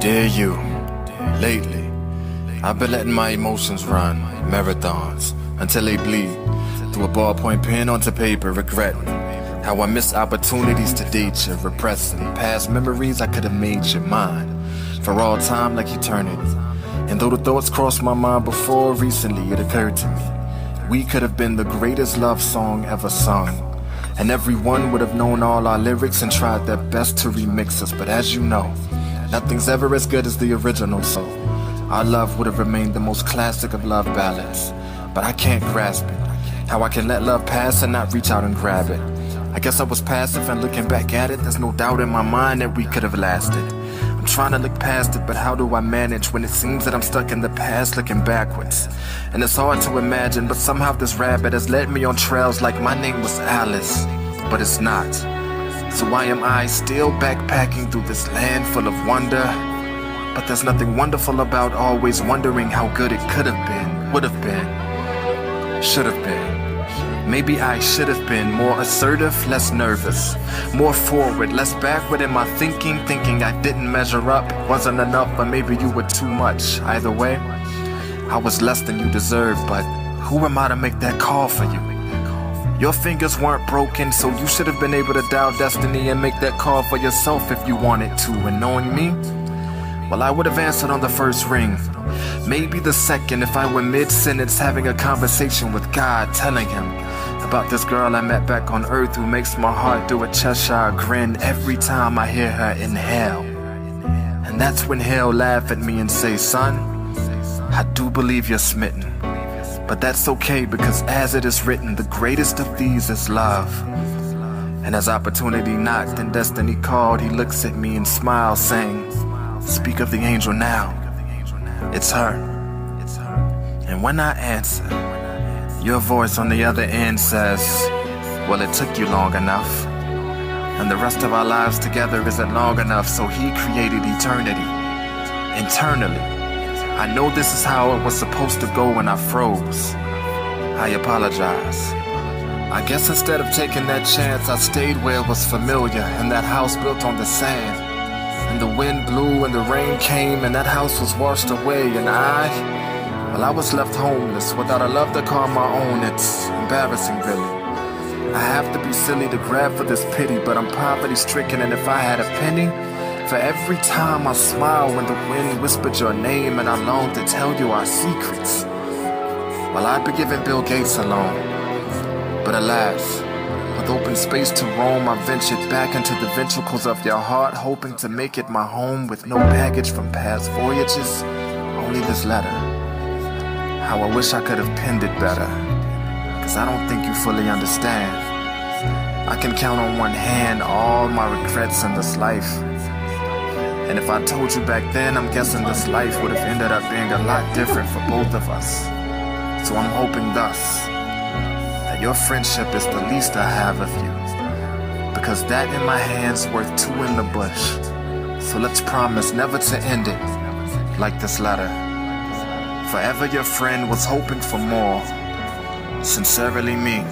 Dear you, lately, I've been letting my emotions run marathons until they bleed through a ballpoint pen onto paper, regretting how I missed opportunities to date you, repressing past memories I could have made you mine for all time like eternity. And though the thoughts crossed my mind before, recently it occurred to me we could have been the greatest love song ever sung, and everyone would have known all our lyrics and tried their best to remix us. But as you know, nothing's ever as good as the original, so our love would have remained the most classic of love ballads. But I can't grasp it, how I can let love pass and not reach out and grab it. I guess I was passive, and looking back at it, there's no doubt in my mind that we could have lasted. I'm trying to look past it, but how do I manage when it seems that I'm stuck in the past looking backwards? And it's hard to imagine, but somehow this rabbit has led me on trails like my name was Alice, but it's not. So why am I still backpacking through this land full of wonder? But there's nothing wonderful about always wondering how good it could have been, would have been, should have been. Maybe I should have been more assertive, less nervous, more forward, less backward in my thinking I didn't measure up, wasn't enough, or maybe you were too much. Either way, I was less than you deserved, but who am I to make that call for you? Your fingers weren't broken, so you should have been able to dial destiny and make that call for yourself if you wanted to. And knowing me, well, I would have answered on the first ring, maybe the second if I were mid-sentence having a conversation with God, telling him about this girl I met back on earth who makes my heart do a Cheshire grin every time I hear her inhale. And that's when he'll laugh at me and say, son, I do believe you're smitten. But that's okay, because as it is written, the greatest of these is love. And as opportunity knocked and destiny called, he looks at me and smiles, saying, speak of the angel now, it's her. And when I answer, your voice on the other end says, well, it took you long enough, and the rest of our lives together isn't long enough, so he created eternity internally. I know this is how it was supposed to go when I froze. I apologize. I guess instead of taking that chance, I stayed where it was familiar, in that house built on the sand. And the wind blew and the rain came and that house was washed away, and I was left homeless without a love to call my own. It's embarrassing, really. I have to be silly to grab for this pity, but I'm poverty stricken, and if I had a penny for every time I smile when the wind whispered your name and I longed to tell you our secrets, well, I'd be giving Bill Gates a loan. But alas, with open space to roam, I ventured back into the ventricles of your heart, hoping to make it my home with no baggage from past voyages, only this letter. How I wish I could have penned it better, cause I don't think you fully understand. I can count on one hand all my regrets in this life. And if I told you back then, I'm guessing this life would have ended up being a lot different for both of us. So I'm hoping thus that your friendship is the least I have of you, because that in my hand's worth two in the bush. So let's promise never to end it like this letter. Forever your friend was hoping for more. Sincerely me,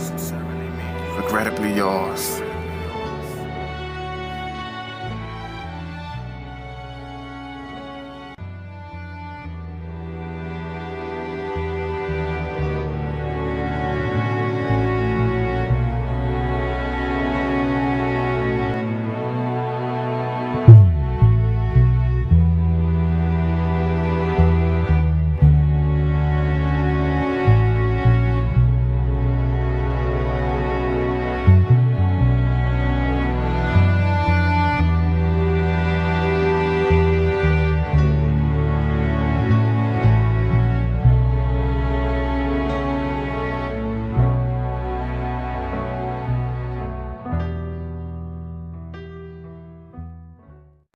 regrettably yours.